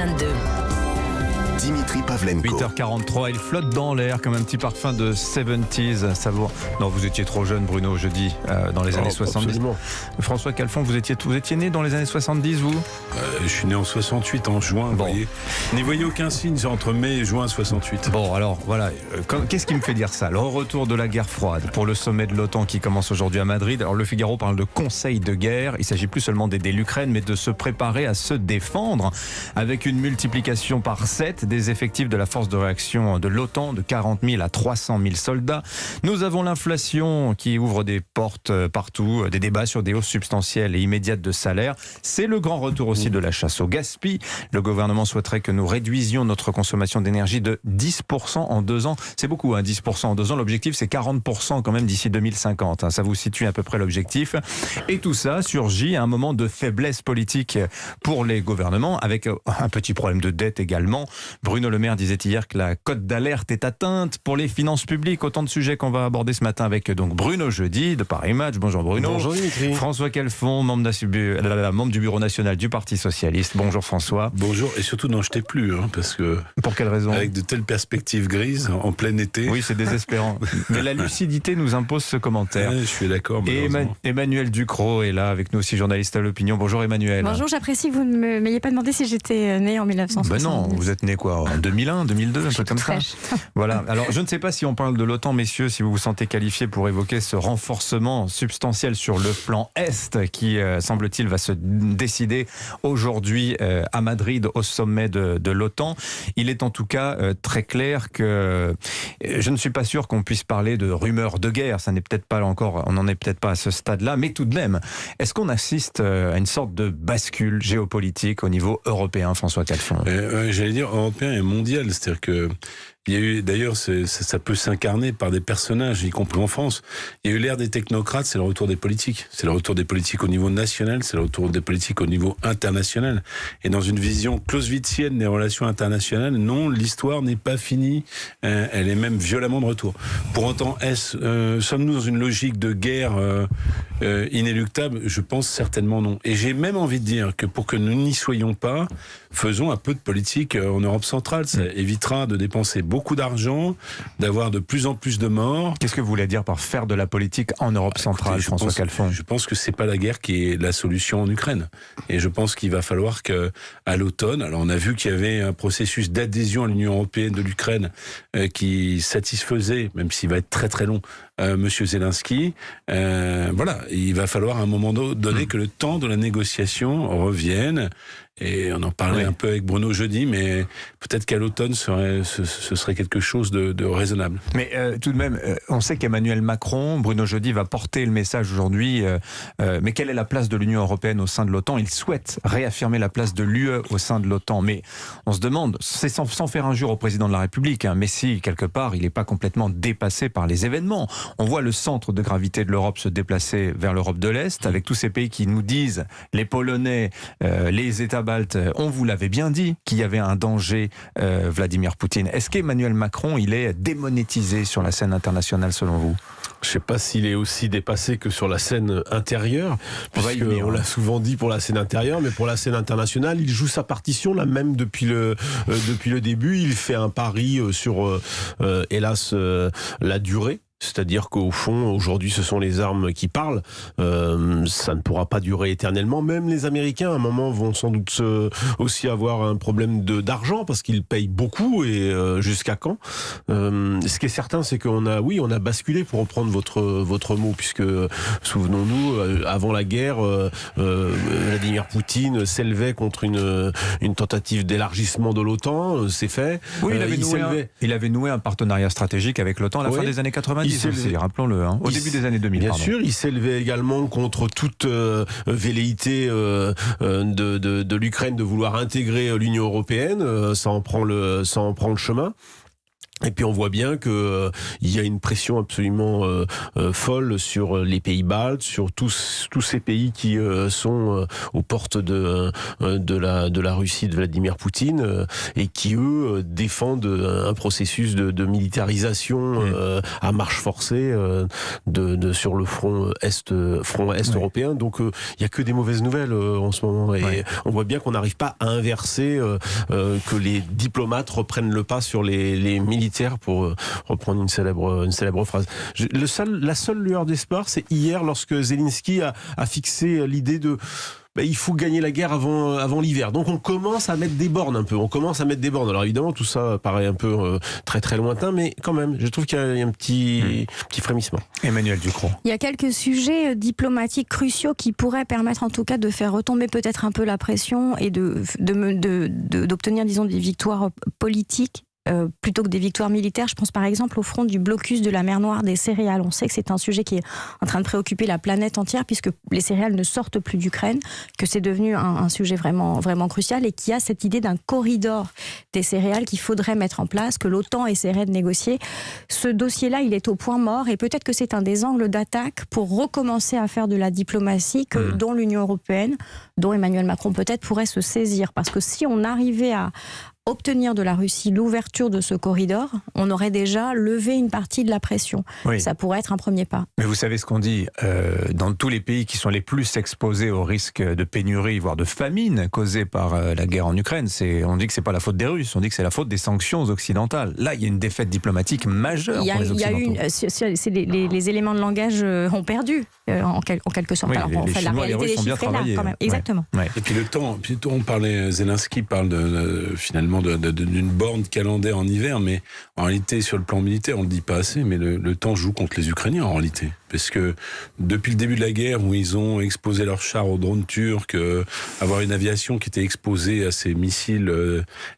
2022. Dimitri Pavlenko. 8h43, il flotte dans l'air comme un petit parfum de 70s. Savoir. Non, vous étiez trop jeune, Bruno, jeudi, dans les années 70. Absolument. François Calfon, vous étiez né dans les années 70, vous? Je suis né en 68, en juin. Bon. Vous voyez. N'y voyez aucun signe entre mai et juin 68. Bon, alors, voilà. Qu'est-ce qui me fait dire ça? Le retour de la guerre froide pour le sommet de l'OTAN qui commence aujourd'hui à Madrid. Alors, le Figaro parle de conseil de guerre. Il ne s'agit plus seulement d'aider l'Ukraine, mais de se préparer à se défendre avec une multiplication par 7 des effectifs de la force de réaction de l'OTAN, de 40 000 à 300 000 soldats. Nous avons l'inflation qui ouvre des portes partout, des débats sur des hausses substantielles et immédiates de salaire. C'est le grand retour aussi de la chasse au gaspillage. Le gouvernement souhaiterait que nous réduisions notre consommation d'énergie de 10% en 2 ans. C'est beaucoup, 10% en 2 ans. L'objectif, c'est 40% quand même d'ici 2050. Ça vous situe à peu près l'objectif. Et tout ça surgit à un moment de faiblesse politique pour les gouvernements, avec un petit problème de dette également. Bruno Le Maire disait hier que la cote d'alerte est atteinte pour les finances publiques. Autant de sujets qu'on va aborder ce matin avec donc Bruno Jeudi de Paris Match. Bonjour Bruno. Bonjour Dimitri. François Calfon, membre du bureau national du Parti Socialiste. Bonjour François. Bonjour, et surtout n'en jetez plus, parce que... Pour quelle raison? Avec de telles perspectives grises, en plein été... Oui, c'est désespérant. Mais la lucidité nous impose ce commentaire. Ouais, je suis d'accord. Et Emmanuel Ducrot est là avec nous aussi, journaliste à l'opinion. Bonjour Emmanuel. Bonjour, j'apprécie que vous ne m'ayez pas demandé si j'étais né en 1970. Ben non, vous êtes né quoi, en 2001, 2002, un peu comme ça. Voilà. Alors, je ne sais pas si on parle de l'OTAN, messieurs, si vous vous sentez qualifiés pour évoquer ce renforcement substantiel sur le plan Est qui, semble-t-il, va se décider aujourd'hui à Madrid au sommet de l'OTAN. Il est en tout cas très clair que je ne suis pas sûr qu'on puisse parler de rumeurs de guerre. Ça n'est peut-être pas encore, on n'en est peut-être pas à ce stade-là, mais tout de même, est-ce qu'on assiste à une sorte de bascule géopolitique au niveau européen, François Calfon? J'allais dire européen et mondial, c'est-à-dire que il y a eu, d'ailleurs, ça peut s'incarner par des personnages, y compris en France. Il y a eu l'ère des technocrates, c'est le retour des politiques. C'est le retour des politiques au niveau national, c'est le retour des politiques au niveau international. Et dans une vision clausewitzienne des relations internationales, non, l'histoire n'est pas finie. Elle est même violemment de retour. Pour autant, sommes-nous dans une logique de guerre inéluctable? Je pense certainement non. Et j'ai même envie de dire que pour que nous n'y soyons pas, faisons un peu de politique en Europe centrale. Ça évitera de dépenser beaucoup d'argent, d'avoir de plus en plus de morts. Qu'est-ce que vous voulez dire par faire de la politique en Europe centrale, François Calfon? Je pense que c'est pas la guerre qui est la solution en Ukraine. Et je pense qu'il va falloir qu'à l'automne, alors on a vu qu'il y avait un processus d'adhésion à l'Union européenne de l'Ukraine qui satisfaisait, même s'il va être très très long, Monsieur Zelensky. Voilà, il va falloir à un moment donné que le temps de la négociation revienne. Et on en parlait un peu avec Bruno jeudi, mais peut-être qu'à l'automne, ce serait quelque chose de raisonnable. Mais tout de même, on sait qu'Emmanuel Macron, Bruno Jeudi, va porter le message aujourd'hui. Mais quelle est la place de l'Union européenne au sein de l'OTAN? Il souhaite réaffirmer la place de l'UE au sein de l'OTAN. Mais on se demande, c'est sans faire injure au président de la République, mais si, quelque part, il n'est pas complètement dépassé par les événements. On voit le centre de gravité de l'Europe se déplacer vers l'Europe de l'Est, avec tous ces pays qui nous disent, les Polonais, les États baltes, on vous l'avait bien dit qu'il y avait un danger, Vladimir Poutine. Est-ce qu'Emmanuel Macron, il est démonétisé sur la scène internationale selon vous? Je ne sais pas s'il est aussi dépassé que sur la scène intérieure, puisqu'on l'a souvent dit pour la scène intérieure, mais pour la scène internationale, il joue sa partition là même depuis le début. Il fait un pari sur, hélas, la durée. C'est-à-dire qu'au fond, aujourd'hui, ce sont les armes qui parlent. Ça ne pourra pas durer éternellement. Même les Américains, à un moment, vont sans doute aussi avoir un problème d'argent parce qu'ils payent beaucoup et jusqu'à quand. Ce qui est certain, c'est qu'on a basculé, pour reprendre votre mot, puisque, souvenons-nous, avant la guerre, Vladimir Poutine s'élevait contre une tentative d'élargissement de l'OTAN. C'est fait. Oui, il avait noué un partenariat stratégique avec l'OTAN à la fin des années 90. Rappelons-le, au début des années 2000. Bien sûr, il s'élevait également contre toute velléité de l'Ukraine de vouloir intégrer l'Union européenne. Ça en prend le chemin. Et puis on voit bien que il y a une pression absolument folle sur les pays baltes, sur tous ces pays qui sont aux portes de la Russie de Vladimir Poutine et qui eux défendent un processus de militarisation à marche forcée sur le front est européen. Donc il y a que des mauvaises nouvelles en ce moment et on voit bien qu'on n'arrive pas à inverser que les diplomates reprennent le pas sur les militaires, pour reprendre une célèbre phrase. La seule lueur d'espoir, c'est hier lorsque Zelensky a fixé l'idée de il faut gagner la guerre avant l'hiver. Donc on commence à mettre des bornes un peu. Alors évidemment, tout ça paraît un peu très très lointain, mais quand même, je trouve qu'il y a un petit frémissement. Emmanuel Ducrot. Il y a quelques sujets diplomatiques cruciaux qui pourraient permettre en tout cas de faire retomber peut-être un peu la pression et d'obtenir, disons, des victoires politiques. Plutôt que des victoires militaires. Je pense par exemple au front du blocus de la mer Noire des céréales. On sait que c'est un sujet qui est en train de préoccuper la planète entière puisque les céréales ne sortent plus d'Ukraine, que c'est devenu un sujet vraiment, vraiment crucial et qu'il y a cette idée d'un corridor des céréales qu'il faudrait mettre en place, que l'OTAN essaierait de négocier. Ce dossier-là, il est au point mort et peut-être que c'est un des angles d'attaque pour recommencer à faire de la diplomatie dont l'Union européenne, dont Emmanuel Macron peut-être pourrait se saisir. Parce que si on arrivait à obtenir de la Russie l'ouverture de ce corridor, on aurait déjà levé une partie de la pression. Oui. Ça pourrait être un premier pas. Mais vous savez ce qu'on dit, dans tous les pays qui sont les plus exposés au risque de pénurie, voire de famine causée par la guerre en Ukraine, on dit que c'est pas la faute des Russes, on dit que c'est la faute des sanctions occidentales. Là, il y a une défaite diplomatique majeure pour les Occidentaux. Les éléments de langage ont perdu, en quelque sorte. Oui, alors, les Chinois et les Russes sont bien travaillés. Quand même. Exactement. Ouais. Et puis le temps, Zelensky parle finalement d'une borne calendaire en hiver, mais en réalité, sur le plan militaire, on ne le dit pas assez, mais le temps joue contre les Ukrainiens en réalité. Parce que depuis le début de la guerre, où ils ont exposé leurs chars aux drones turcs, avoir une aviation qui était exposée à ces missiles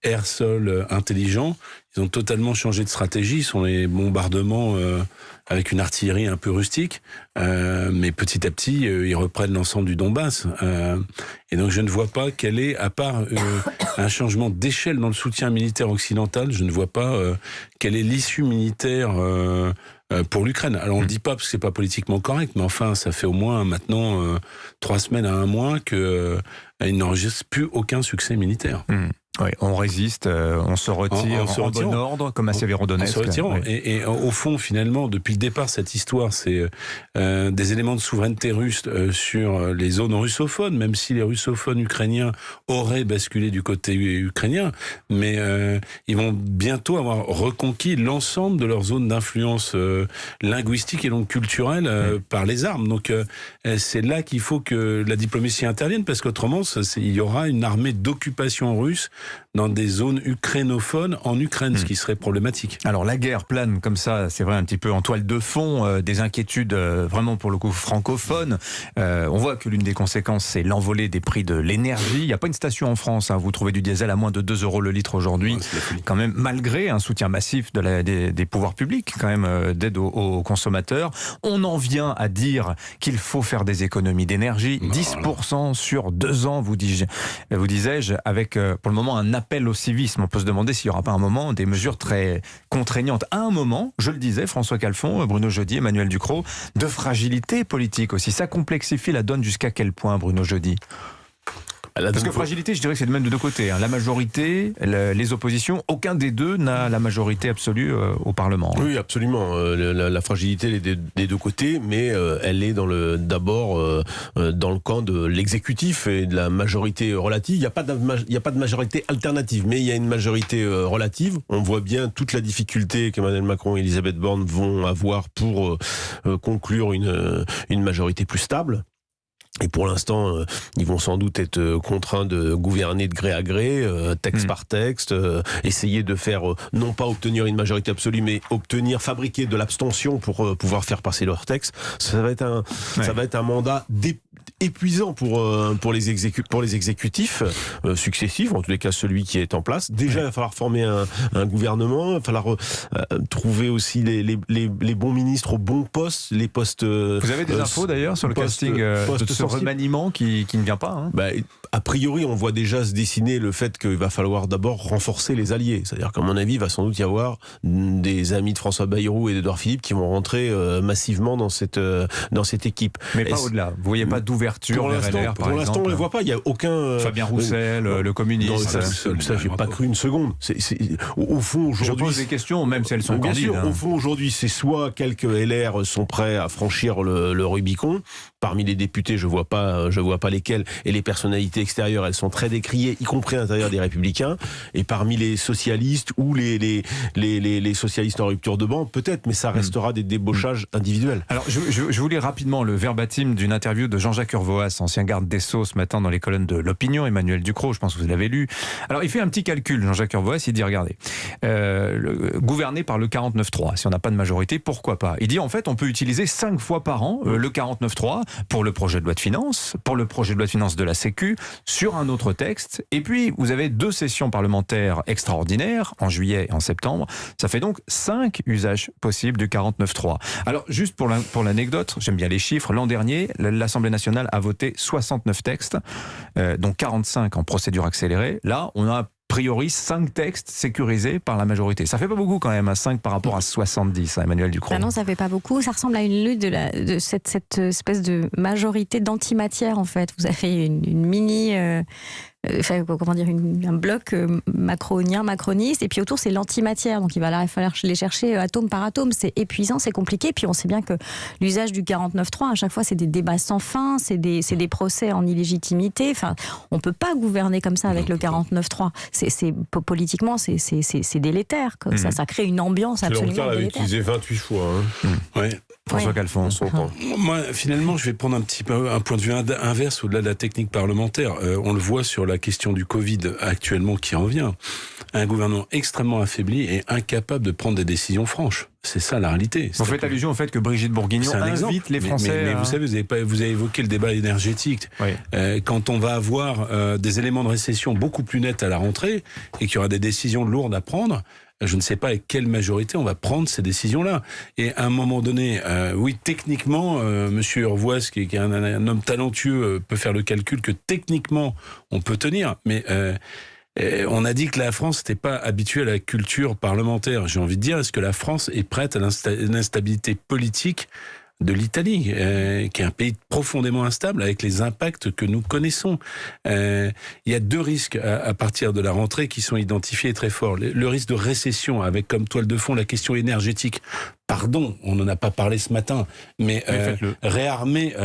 air-sol intelligents, ils ont totalement changé de stratégie. Ce sont les bombardements avec une artillerie un peu rustique, mais petit à petit, ils reprennent l'ensemble du Donbass. Et donc je ne vois pas quel est, à part un changement d'échelle dans le soutien militaire occidental, je ne vois pas quelle est l'issue militaire pour l'Ukraine. Alors on ne le dit pas parce que c'est pas politiquement correct, mais enfin ça fait au moins maintenant 3 semaines à 1 mois qu'il n'enregistre plus aucun succès militaire. Oui, on résiste, on se retire en bon ordre, comme à Sévérodonetsk. En se retirant. Et au fond, finalement, depuis le départ, cette histoire, c'est des éléments de souveraineté russe sur les zones russophones, même si les russophones ukrainiens auraient basculé du côté ukrainien, mais ils vont bientôt avoir reconquis l'ensemble de leur zone d'influence linguistique et donc culturelle par les armes. Donc c'est là qu'il faut que la diplomatie intervienne, parce qu'autrement, il y aura une armée d'occupation russe dans des zones ukrainophones en Ukraine, ce qui serait problématique. Alors la guerre plane comme ça, c'est vrai, un petit peu en toile de fond, des inquiétudes vraiment pour le coup francophones. On voit que l'une des conséquences, c'est l'envolée des prix de l'énergie. Il n'y a pas une station en France, vous trouvez du diesel à moins de 2 € le litre aujourd'hui, quand même, malgré un soutien massif des pouvoirs publics, quand même, d'aide aux consommateurs. On en vient à dire qu'il faut faire des économies d'énergie, 10% sur 2 ans, vous disais-je, avec pour le moment un appel au civisme. On peut se demander s'il n'y aura pas un moment des mesures très contraignantes. À un moment, je le disais, François Calfon, Bruno Jeudi, Emmanuel Ducrot, de fragilité politique aussi. Ça complexifie la donne jusqu'à quel point, Bruno Jeudi ? Parce que fragilité, je dirais que c'est le même de 2 côtés. La majorité, les oppositions, aucun des deux n'a la majorité absolue au Parlement. Oui, absolument. La fragilité elle est des 2 côtés, mais elle est d'abord dans le camp de l'exécutif et de la majorité relative. Il n'y a pas de majorité alternative, mais il y a une majorité relative. On voit bien toute la difficulté qu'Emmanuel Macron et Elisabeth Borne vont avoir pour conclure une majorité plus stable. Et pour l'instant, ils vont sans doute être contraints de gouverner de gré à gré, texte par texte, essayer de faire, non pas obtenir une majorité absolue, mais fabriquer de l'abstention pour pouvoir faire passer leur texte. Ça va être un mandat épuisant pour les exécutifs successifs, en tous les cas celui qui est en place. Déjà, il va falloir former un gouvernement, il va falloir trouver aussi les bons ministres aux bons postes, les postes... Vous avez des infos d'ailleurs sur le casting de ce remaniement qui ne vient pas a priori, on voit déjà se dessiner le fait qu'il va falloir d'abord renforcer les alliés. C'est-à-dire qu'à mon avis, il va sans doute y avoir des amis de François Bayrou et d'Édouard Philippe qui vont rentrer massivement dans cette équipe. Mais pas au-delà. Vous ne voyez pas d'ouverture vers LR, par exemple? Pour l'instant, on ne le voit pas. Il n'y a aucun... Fabien Roussel, le communiste... Non, ça j'ai pas cru une seconde. Au fond, aujourd'hui... Je pose des questions, même si elles sont bien candides. Sûr, au fond, aujourd'hui, c'est soit quelques LR sont prêts à franchir le Rubicon. Parmi les députés, je vois pas lesquels. Et les personnalités extérieures, elles sont très décriées, y compris à l'intérieur des Républicains. Et parmi les socialistes ou les socialistes en rupture de banc, peut-être, mais ça restera des débauchages individuels. Alors, je vous lis rapidement le verbatim d'une interview de Jean-Jacques Urvoas, ancien garde des Sceaux, ce matin dans les colonnes de l'Opinion, Emmanuel Ducrot, je pense que vous l'avez lu. Alors, il fait un petit calcul, Jean-Jacques Urvoas, il dit, regardez, gouverner par le 49.3, si on n'a pas de majorité, pourquoi pas? Il dit, en fait, on peut utiliser 5 fois par an le 49.3 pour le projet de loi de finances, pour le projet de loi de finances de la Sécu, sur un autre texte. Et puis, vous avez 2 sessions parlementaires extraordinaires, en juillet et en septembre. Ça fait donc 5 usages possibles du 49.3. Alors, juste pour l'anecdote, j'aime bien les chiffres, l'an dernier, l'Assemblée nationale a voté 69 textes, dont 45 en procédure accélérée. Là, on a priori 5 textes sécurisés par la majorité. Ça fait pas beaucoup quand même, 5 par rapport à 70, Emmanuel Ducrot. Non, ça fait pas beaucoup. Ça ressemble à une lutte de cette espèce de majorité d'antimatière, en fait. Vous avez une mini... un bloc macroniste, et puis autour c'est l'antimatière, donc il va falloir les chercher atome par atome. C'est épuisant, c'est compliqué, puis on sait bien que l'usage du 49.3, à chaque fois c'est des débats sans fin, c'est des procès en illégitimité. Enfin, on peut pas gouverner comme ça avec le 49.3. Politiquement c'est délétère, ça crée une ambiance absolument délétère. L'avait utilisé 28 fois. Ouais. François Calfon. Moi, finalement, je vais prendre un petit peu un point de vue inverse au-delà de la technique parlementaire. On le voit sur la question du Covid actuellement qui en vient. Un gouvernement extrêmement affaibli et incapable de prendre des décisions franches. C'est ça la réalité. Vous faites allusion au fait que Brigitte Bourguignon invite les Français. Mais vous savez, vous avez évoqué le débat énergétique. Oui. Quand on va avoir des éléments de récession beaucoup plus nets à la rentrée et qu'il y aura des décisions lourdes à prendre, je ne sais pas avec quelle majorité on va prendre ces décisions-là. Et à un moment donné, oui, techniquement, Monsieur Urvoas, qui est un homme talentueux, peut faire le calcul que techniquement, on peut tenir. Mais on a dit que la France n'était pas habituée à la culture parlementaire. J'ai envie de dire, est-ce que la France est prête à l'instabilité politique de l'Italie, qui est un pays profondément instable avec les impacts que nous connaissons. Il y a 2 risques à partir de la rentrée qui sont identifiés très forts. Le risque de récession avec comme toile de fond la question énergétique. Pardon, on n'en a pas parlé ce matin, mais réarmer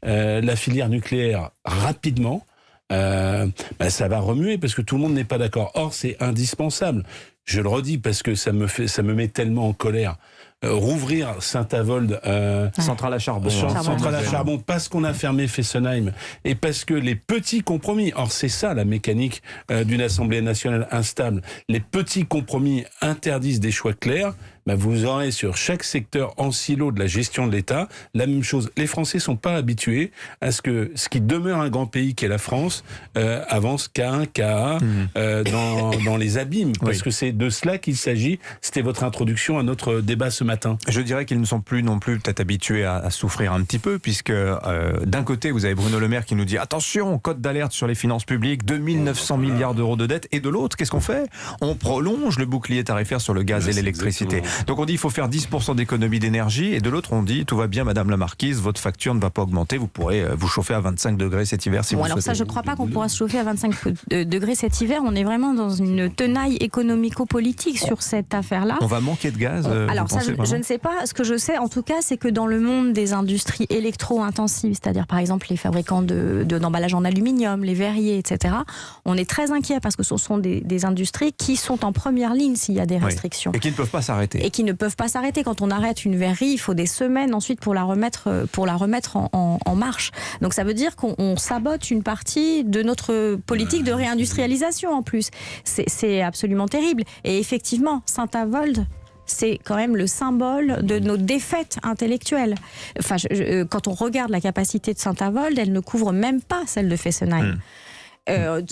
la filière nucléaire rapidement, ça va remuer parce que tout le monde n'est pas d'accord. Or, c'est indispensable. Je le redis parce que ça me met tellement en colère. Rouvrir Saint-Avold, centrale à charbon, parce qu'on a fermé Fessenheim et parce que les petits compromis, or c'est ça la mécanique d'une Assemblée nationale instable, les petits compromis interdisent des choix clairs. Vous aurez sur chaque secteur en silo de la gestion de l'État la même chose. Les Français sont pas habitués à ce que ce qui demeure un grand pays qu'est la France avance K1, KA dans les abîmes, parce que c'est de cela qu'il s'agit. C'était votre introduction à notre débat ce matin. Je dirais qu'ils ne sont plus non plus peut-être habitués à souffrir un petit peu, puisque d'un côté vous avez Bruno Le Maire qui nous dit attention, code d'alerte sur les finances publiques, 2900 milliards d'euros de dette, et de l'autre, qu'est-ce qu'on fait? On prolonge le bouclier tarifaire sur le gaz et l'électricité. Donc on dit il faut faire 10% d'économie d'énergie, et de l'autre on dit tout va bien Madame la Marquise, votre facture ne va pas augmenter, vous pourrez vous chauffer à 25 degrés cet hiver si vous alors souhaitez. Ça je ne crois pas qu'on pourra se chauffer à 25 degrés cet hiver, on est vraiment dans une tenaille économico-politique sur cette affaire-là. On va manquer de gaz alors ça je ne sais pas, ce que je sais en tout cas c'est que dans le monde des industries électro-intensives, c'est-à-dire par exemple les fabricants d'emballage en aluminium, les verriers, etc., on est très inquiets parce que ce sont des industries qui sont en première ligne s'il y a des restrictions. Et qui ne peuvent pas s'arrêter. Et qui ne peuvent pas s'arrêter. Quand on arrête une verrerie, il faut des semaines ensuite pour la remettre en marche. Donc ça veut dire qu'on sabote une partie de notre politique de réindustrialisation en plus. C'est absolument terrible. Et effectivement, Saint-Avold, c'est quand même le symbole de nos défaites intellectuelles. Enfin, quand on regarde la capacité de Saint-Avold, elle ne couvre même pas celle de Fessenheim.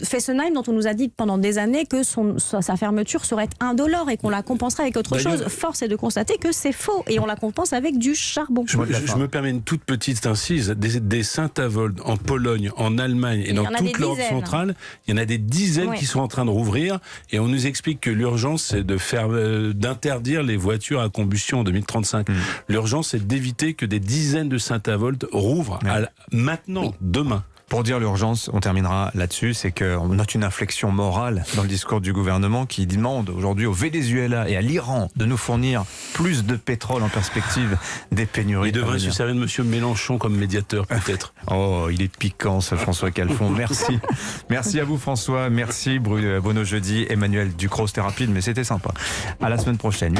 Fessenheim, dont on nous a dit pendant des années que sa fermeture serait indolore et qu'on la compenserait avec autre chose. Force est de constater que c'est faux et on la compense avec du charbon. Je me permets une toute petite incise. Des Saint-Avold en Pologne, en Allemagne et dans toute l'Europe centrale, il y en a des dizaines qui sont en train de rouvrir et on nous explique que l'urgence c'est d'interdire les voitures à combustion en 2035. L'urgence c'est d'éviter que des dizaines de Saint-Avold rouvrent maintenant, demain. Pour dire l'urgence, on terminera là-dessus, c'est qu'on note une inflexion morale dans le discours du gouvernement qui demande aujourd'hui au Venezuela et à l'Iran de nous fournir plus de pétrole en perspective des pénuries. Il devrait se servir de M. Mélenchon comme médiateur, peut-être. Oh, il est piquant ce François Calfon. Merci. Merci à vous François, merci Bruno Jeudi, Emmanuel Ducrot, c'était rapide mais c'était sympa. À la semaine prochaine.